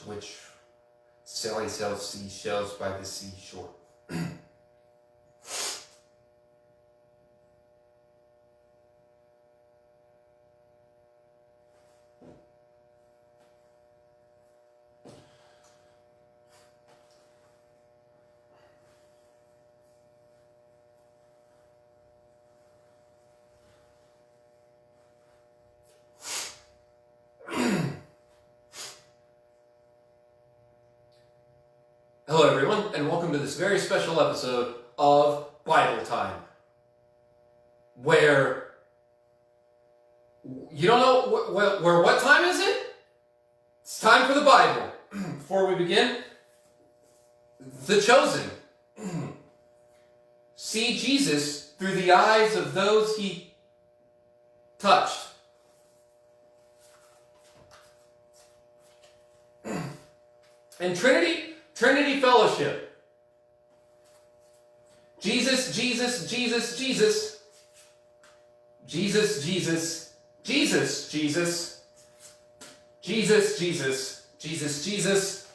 which Sally sells seashells by the seashore. Hello everyone, and welcome to this very special episode of Bible Time, where you don't know where what time is it? It's time for the Bible. Before we begin, The Chosen. See Jesus through the eyes of those he touched. And Trinity Fellowship. Jesus, Jesus, Jesus, Jesus. Jesus, Jesus, Jesus, Jesus. Jesus, Jesus, Jesus, Jesus.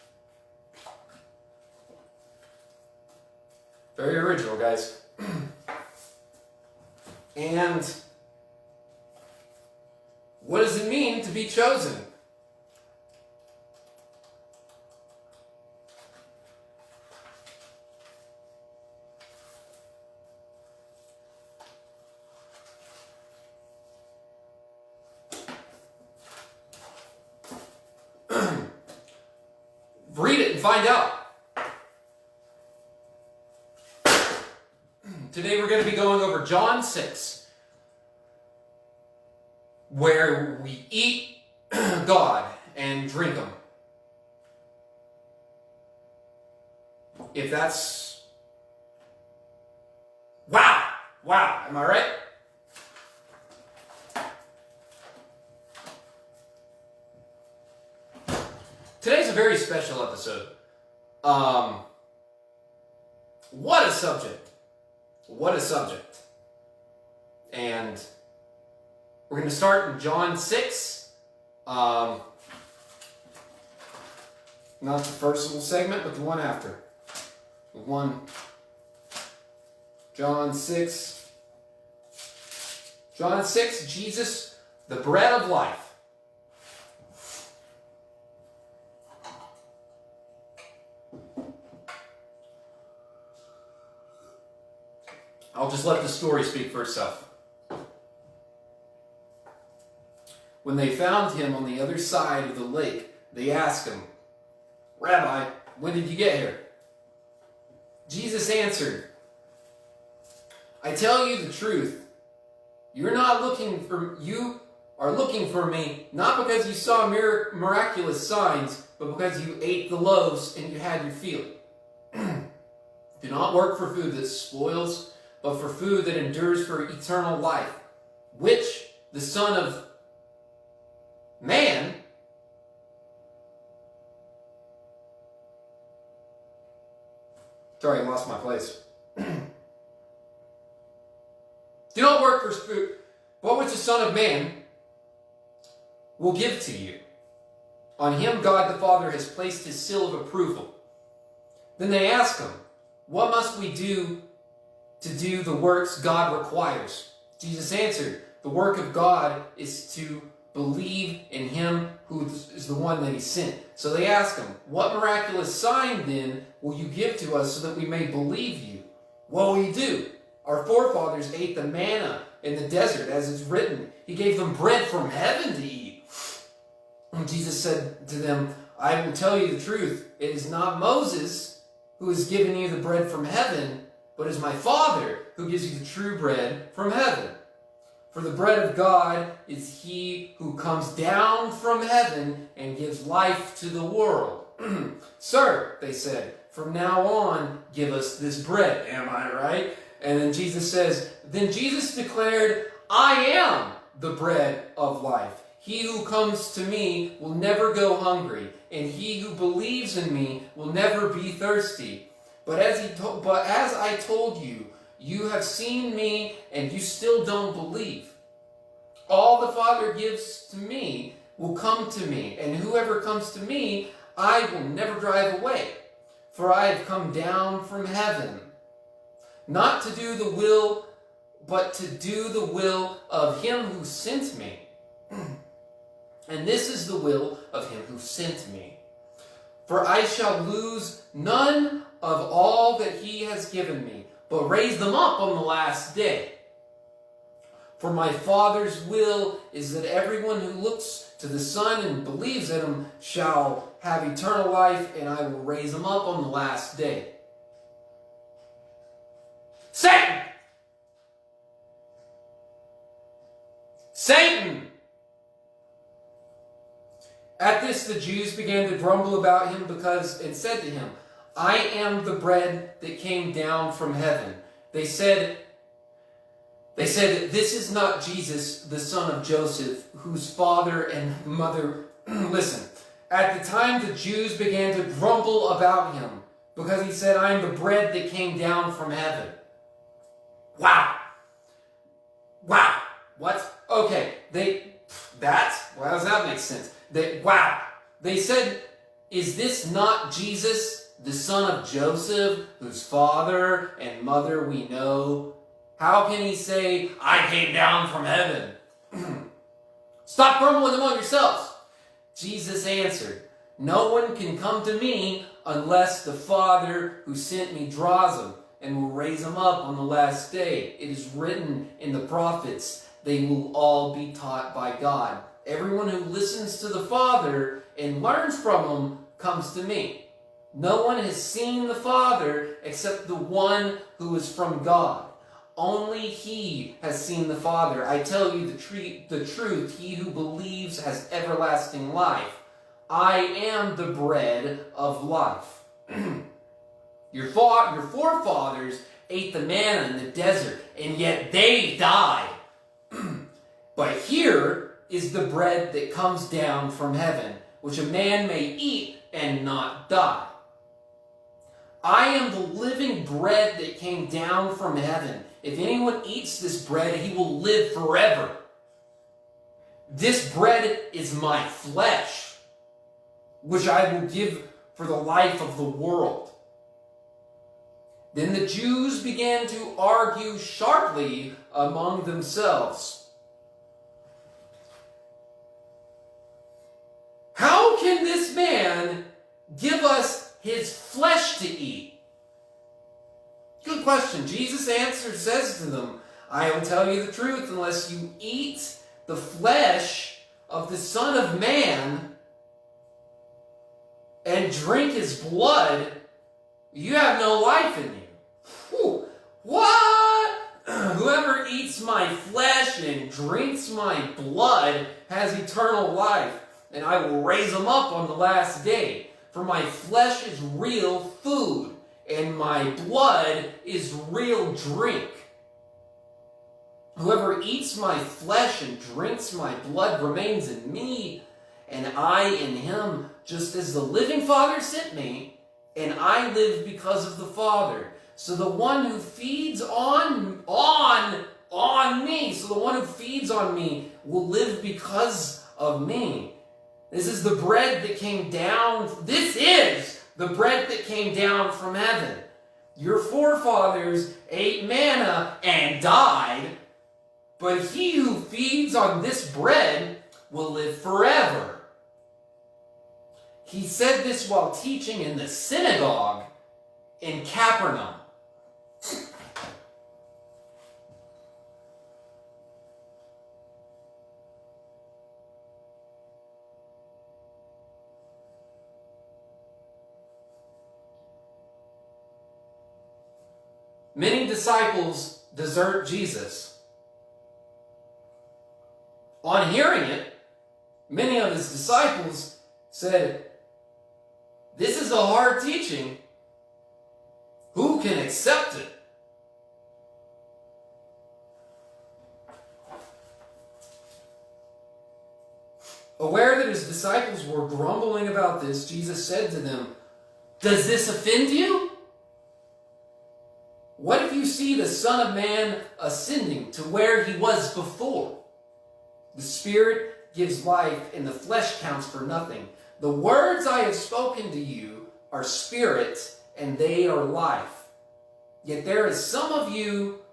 Very original, guys. And what does it mean to be chosen? read it and find out. Today we're going to be going over John 6, where we eat God and drink Him. If that's... Wow, am I right? Today's a very special episode. What a subject. What a subject. And we're going to start in John 6. Not the first little segment, but the one after. The one... John 6. John 6, Jesus, the bread of life. I'll just let the story speak for itself. When they found him on the other side of the lake, they asked him, "Rabbi, when did you get here?" Jesus answered, "I tell you the truth. You are looking for me, not because you saw miraculous signs, but because you ate the loaves and you had your fill. Do not work for food that spoils, but for food that endures for eternal life, which the Son of Man..." Sorry, I lost my place. "Do not work for food, but which the Son of Man will give to you. On him God the Father has placed his seal of approval." Then they ask him, "What must we do to do the works God requires?" Jesus answered, "The work of God is to believe in him who is the one that he sent." So they ask him, "What miraculous sign then will you give to us so that we may believe you? What will you do? Our forefathers ate the manna in the desert, as is written. He gave them bread from heaven to eat." And Jesus said to them, "I will tell you the truth. It is not Moses who has given you the bread from heaven, but it is my Father who gives you the true bread from heaven. For the bread of God is he who comes down from heaven and gives life to the world." "Sir," they said, "from now on give us this bread." Am I right? And then Jesus says, "Then Jesus declared, I am the bread of life. He who comes to me will never go hungry, and he who believes in me will never be thirsty. But as I told you, you have seen me, and you still don't believe. All the Father gives to me will come to me, and whoever comes to me, I will never drive away. For I have come down from heaven, not to do the will, but to do the will of him who sent me. And this is the will of him who sent me. For I shall lose none of all that he has given me, but raise them up on the last day. For my Father's will is that everyone who looks to the Son and believes in him shall have eternal life, and I will raise them up on the last day." Satan! Satan! At this the Jews began to grumble about him and said to him, "I am the bread that came down from heaven." They said, "This is not Jesus, the son of Joseph, whose father and mother..." Listen. At the time the Jews began to grumble about him because he said, "I am the bread that came down from heaven." Wow. What? Okay. How does that make sense? They said, "Is this not Jesus, the son of Joseph, whose father and mother we know? How can he say, 'I came down from heaven'? Stop grumbling among yourselves." Jesus answered, "No one can come to me unless the Father who sent me draws them, and will raise them up on the last day. It is written in the prophets, they will all be taught by God. Everyone who listens to the Father and learns from him comes to me. No one has seen the Father except the one who is from God. Only he has seen the Father. I tell you the truth, he who believes has everlasting life. I am the bread of life. Your forefathers ate the manna in the desert, and yet they died. But here is the bread that comes down from heaven, which a man may eat and not die. I am the living bread that came down from heaven. If anyone eats this bread, he will live forever. This bread is my flesh, which I will give for the life of the world. Then the Jews began to argue sharply among themselves. How can this man give us his flesh to eat? Good question. Jesus says to them, I will tell you the truth, unless you eat the flesh of the Son of Man and drink his blood, you have no life in you. Whew. What? Whoever eats my flesh and drinks my blood has eternal life, and I will raise him up on the last day. For my flesh is real food, and my blood is real drink. Whoever eats my flesh and drinks my blood remains in me, and I in him, just as the living Father sent me, and I live because of the Father. So the one who feeds on me, so the one who feeds on me will live because of me. This is the bread that came down. This is the bread that came down from heaven. Your forefathers ate manna and died, but he who feeds on this bread will live forever. He said this while teaching in the synagogue in Capernaum. Many disciples desert Jesus. On hearing it, many of his disciples said, "This is a hard teaching. Who can accept it?" Aware that his disciples were grumbling about this, Jesus said to them, "Does this offend you? What if you see the Son of Man ascending to where he was before? The Spirit gives life, and the flesh counts for nothing. The words I have spoken to you are spirit, and they are life. Yet there is some of you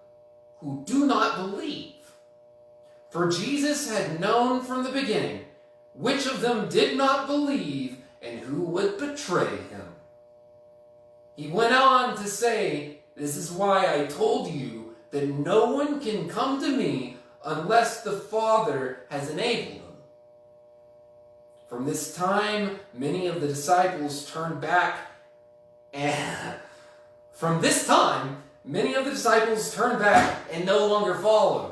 who do not believe." For Jesus had known from the beginning which of them did not believe and who would betray him. He went on to say, "This is why I told you that no one can come to me unless the Father has enabled him." From this time, many of the disciples turned back and no longer followed him.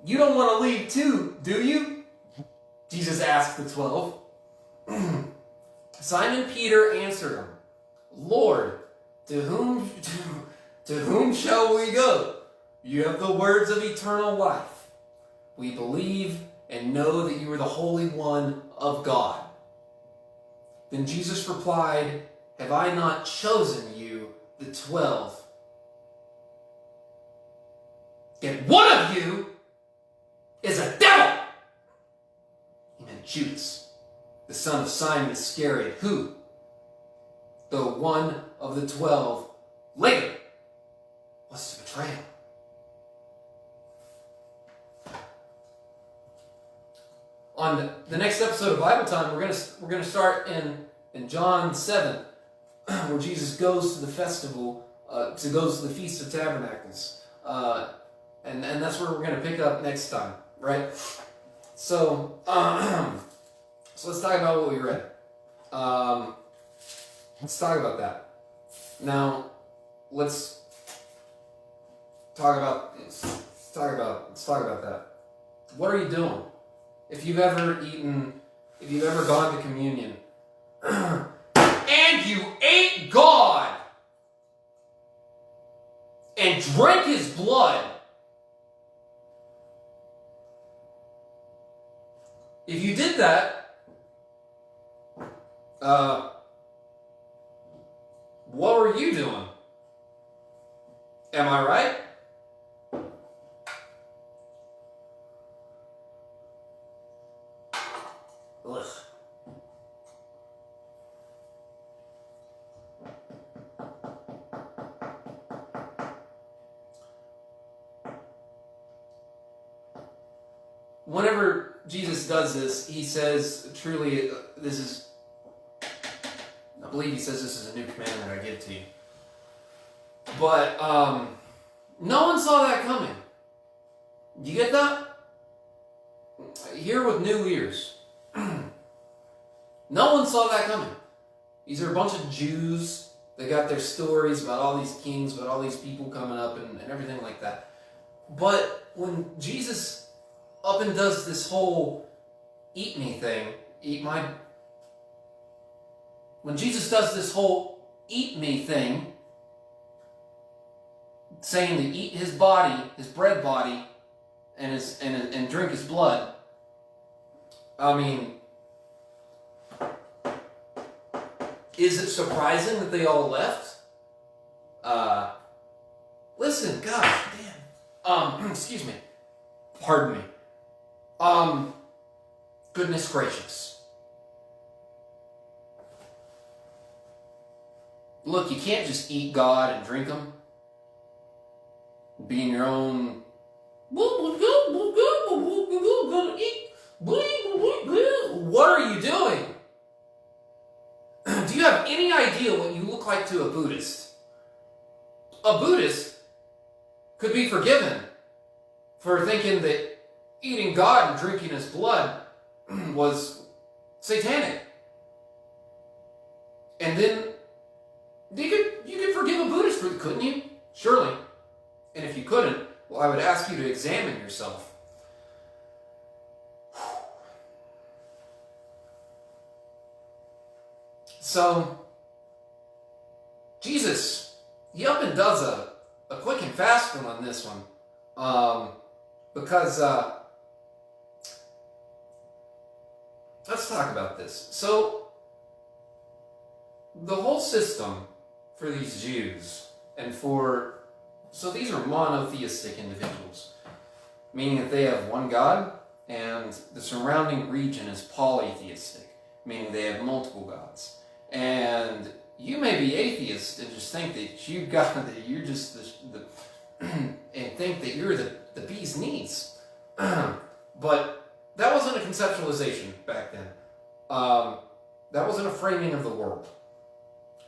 "You don't want to leave too, do you?" Jesus asked the 12. Simon Peter answered him, "Lord, to whom shall we go? You have the words of eternal life. We believe and know that you are the Holy One of God." Then Jesus replied, "Have I not chosen you, the 12? Yet one of you is a devil." He meant Judas, the son of Simon Iscariot, who, though one of the 12, later was to betray him. On the next episode of Bible Time, we're going to start in John 7. where Jesus goes to the festival, goes to the Feast of Tabernacles. And that's where we're going to pick up next time, right? So, so let's talk about what we read. Let's talk about that. Now, let's talk about that. What are you doing? If you've ever gone to communion, and you ate God and drank his blood, if you did that, what were you doing? Am I right? Ugh. Whenever Jesus does this, he says, truly, I believe he says this is a new commandment I give to you. But no one saw that coming. Do you get that? Here with new ears. No one saw that coming. These are a bunch of Jews. They got their stories about all these kings, about all these people coming up and everything like that. But when Jesus up and does this whole eat me thing, when Jesus does this whole eat me thing, saying to eat his body, his bread body, and drink his blood, I mean, is it surprising that they all left? Listen, gosh, damn. Excuse me. Pardon me. Goodness gracious. Look, you can't just eat God and drink him. Be in your own. What are you doing? Do you have any idea what you look like to a Buddhist? A Buddhist could be forgiven for thinking that eating God and drinking his blood was satanic. And then you could forgive a Buddhist for it, couldn't you? Surely. And if you couldn't, well, I would ask you to examine yourself. So, Jesus, he up and does a quick and fast one on this one. Because, let's talk about this. So, the whole system for these Jews, so these are monotheistic individuals, meaning that they have one God, and the surrounding region is polytheistic, meaning they have multiple gods. And you may be atheist and just think that you're just and think that you're the bee's knees. But that wasn't a conceptualization back then. That wasn't a framing of the world.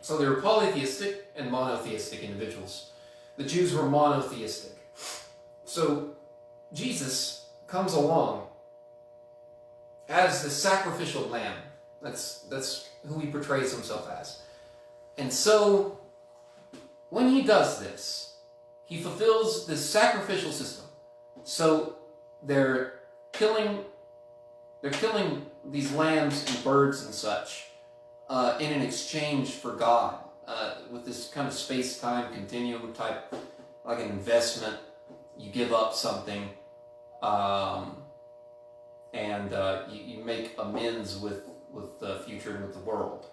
So there were polytheistic and monotheistic individuals. The Jews were monotheistic. So Jesus comes along as the sacrificial lamb. That's who he portrays himself as. And so, when he does this, he fulfills this sacrificial system. So, they're killing these lambs and birds and such in an exchange for God, with this kind of space-time continuum type, like an investment. You give up something, and you make amends with the future and with the world.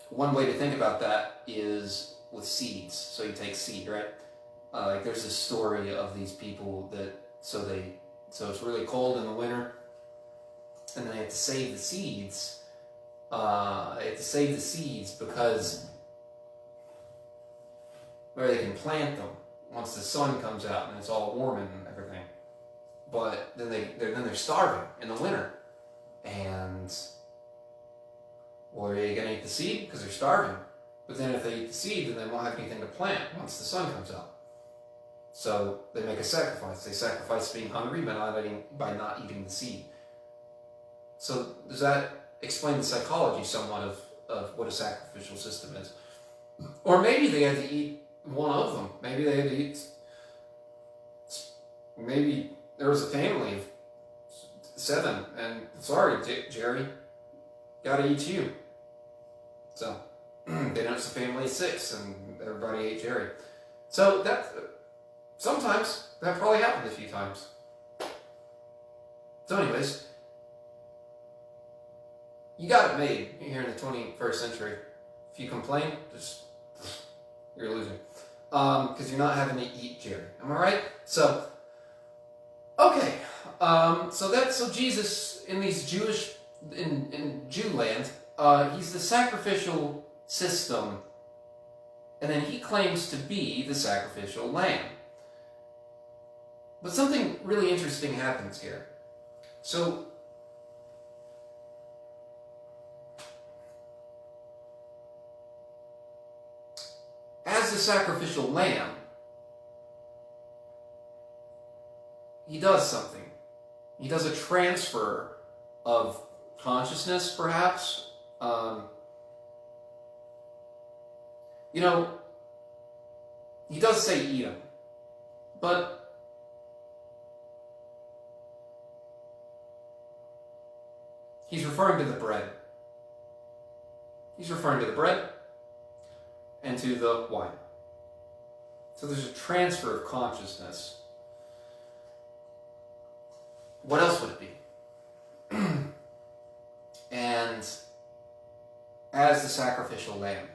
One way to think about that is with seeds. So you take seed, right? Like there's this story of these people so it's really cold in the winter, and then they have to save the seeds. Because where they can plant them once the sun comes out and it's all warm and everything. But then they're starving in the winter, and Well, are they going to eat the seed? Because they're starving. But then if they eat the seed, then they won't have anything to plant once the sun comes out. So they make a sacrifice. They sacrifice being hungry by not eating the seed. So does that explain the psychology somewhat of what a sacrificial system is? Or maybe they had to eat one of them. Maybe they had to eat... Maybe there was a family of 7, and sorry, Jerry, gotta eat you. So, then it's a family of 6, and everybody ate Jerry. So sometimes, that probably happened a few times. So anyways, you got it made here in the 21st century. If you complain, you're losing. Because you're not having to eat Jerry. Am I right? So, okay. So Jesus in these in Jew land, he's the sacrificial system, and then he claims to be the sacrificial lamb. But something really interesting happens here. So, as the sacrificial lamb, he does something. He does a transfer of consciousness, perhaps. He does say eat him, but he's referring to the bread. He's referring to the bread and to the wine. So there's a transfer of consciousness. What else would it be? And as the sacrificial lamb.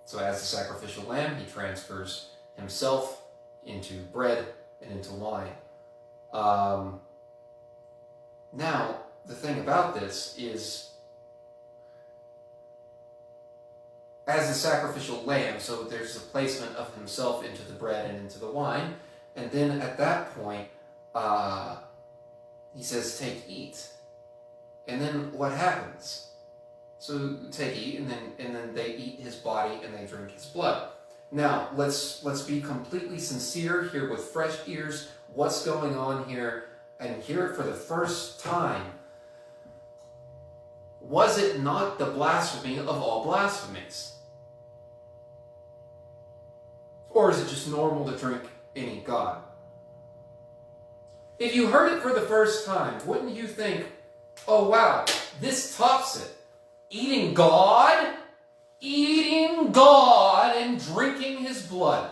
So as the sacrificial lamb, he transfers himself into bread and into wine. Now, the thing about this is, as the sacrificial lamb, so there's the placement of himself into the bread and into the wine, and then at that point, he says, take, eat. And then what happens? So take, eat, and then they eat his body and they drink his blood. Now, let's be completely sincere here with fresh ears. What's going on here? And hear it for the first time. Was it not the blasphemy of all blasphemies? Or is it just normal to drink and eat God? If you heard it for the first time, wouldn't you think, oh wow, this tops it. Eating God and drinking his blood.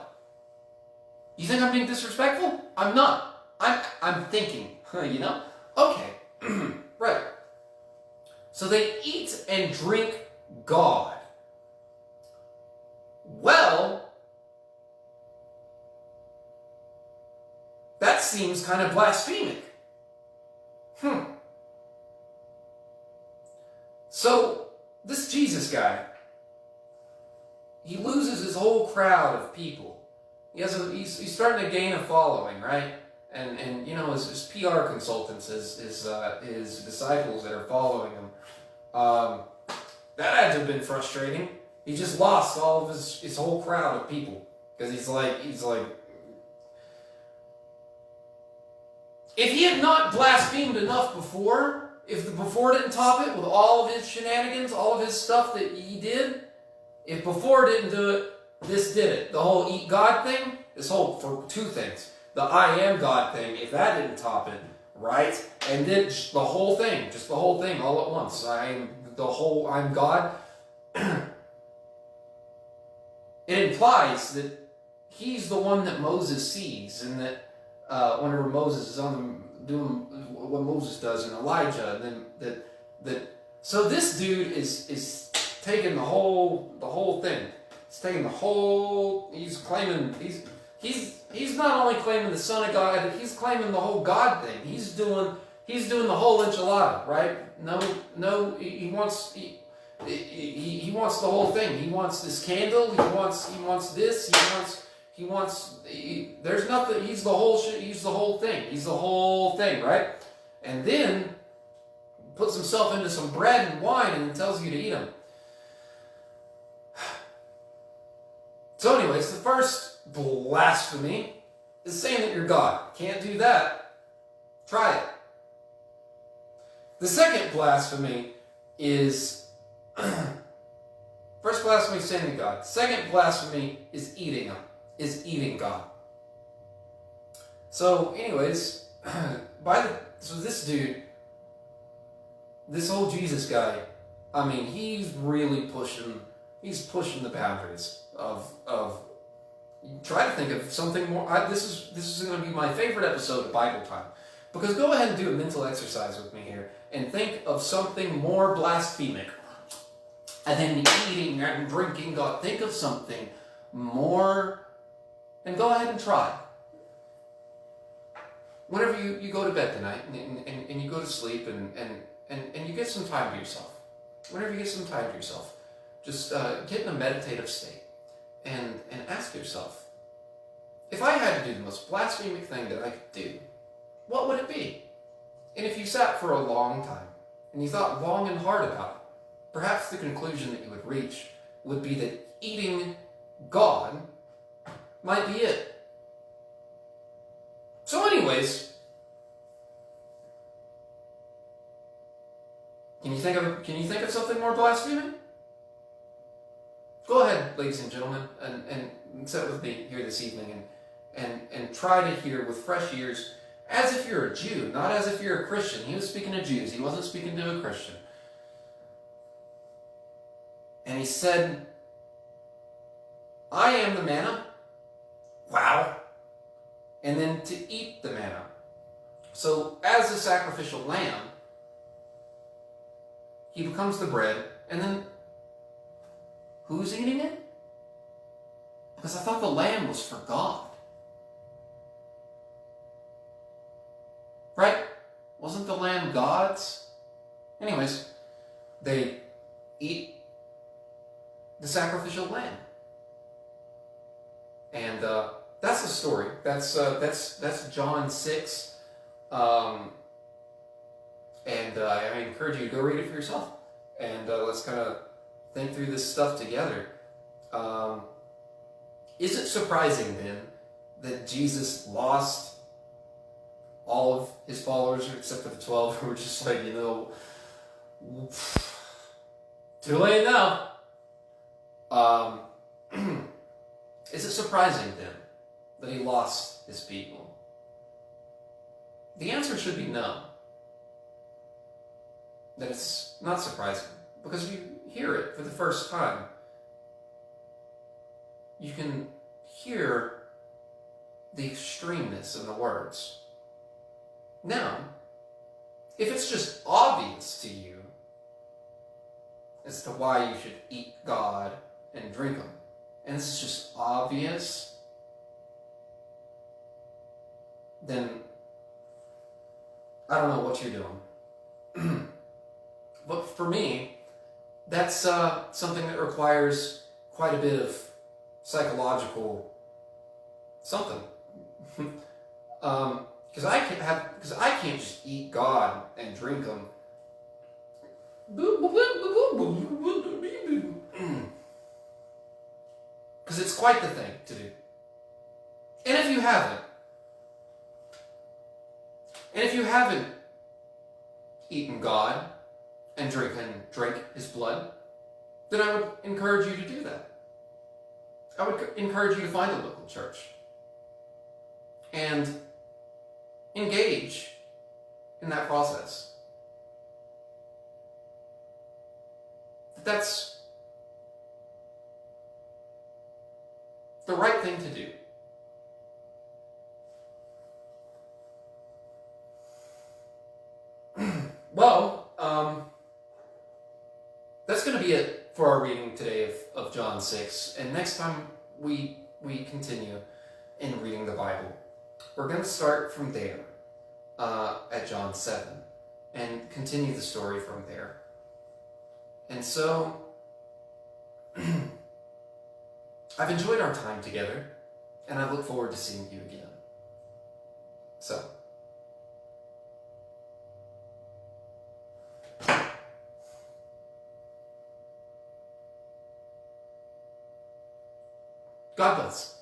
You think I'm being disrespectful? I'm not. I'm thinking, Okay, right. So they eat and drink God. Well, that seems kind of blasphemic. So, this Jesus guy, he loses his whole crowd of people. He's starting to gain a following, right? And his PR consultants, his disciples that are following him, that had to have been frustrating. He just lost all of his whole crowd of people. Because he's like, if he had not blasphemed enough before, if the before didn't top it with all of his shenanigans, all of his stuff that he did, if before didn't do it, this did it. The whole eat God thing, for 2 things. The I am God thing, if that didn't top it, right? And then just the whole thing all at once. I'm God. It implies that he's the one that Moses sees, and that whenever Moses is doing what Moses does, and Elijah, and then so this dude is taking the whole thing. He's taking the whole. He's claiming he's not only claiming the Son of God, he's claiming the whole God thing. He's doing the whole enchilada, right? No, he wants the whole thing. He wants this candle. He wants this. There's nothing. He's the whole shit. He's the whole thing. He's the whole thing, right? And then puts himself into some bread and wine and tells you to eat them. So anyways, the first blasphemy is saying that you're God. Can't do that. Try it. The second blasphemy is first blasphemy is saying to God. Second blasphemy is eating God. So anyways, so this dude, this whole Jesus guy, I mean, he's pushing the boundaries of try to think of something more. This is going to be my favorite episode of Bible Time, because go ahead and do a mental exercise with me here and think of something more blasphemic than eating and drinking God. Think of something more, and go ahead and try. Whenever you go to bed tonight and you go to sleep and you get some time to yourself. Whenever you get some time to yourself, just get in a meditative state and ask yourself, if I had to do the most blasphemic thing that I could do, what would it be? And if you sat for a long time and you thought long and hard about it, perhaps the conclusion that you would reach would be that eating God might be it. So anyways, can you think of something more blasphemous? Go ahead, ladies and gentlemen, and sit with me here this evening and try to hear with fresh ears, as if you're a Jew, not as if you're a Christian. He was speaking to Jews. He wasn't speaking to a Christian. And he said, I am the manna. Wow. And then to eat the manna. So as a sacrificial lamb, he becomes the bread, and then who's eating it? Because I thought the lamb was for God. Right? Wasn't the lamb God's? Anyways, they eat the sacrificial lamb. And that's the story. That's John 6. And I encourage you to go read it for yourself. And let's kind of think through this stuff together. Is it surprising then that Jesus lost all of his followers except for the 12 who were just like, too late now? Is it surprising then that he lost his people? The answer should be no. That it's not surprising, because you hear it for the first time. You can hear the extremeness in the words. Now, if it's just obvious to you as to why you should eat God and drink Him, and this is just obvious, then I don't know what you're doing. But for me, that's something that requires quite a bit of psychological something. Because I can't just eat God and drink Him. Because it's quite the thing to do. And if you haven't eaten God and drink His blood, then I would encourage you to do that. I would encourage you to find a local church and engage in that process. That's the right thing to do. Well, that's going to be it for our reading today of John 6. And next time we continue in reading the Bible, we're going to start from there at John 7 and continue the story from there. And so, I've enjoyed our time together, and I look forward to seeing you again. So, God bless.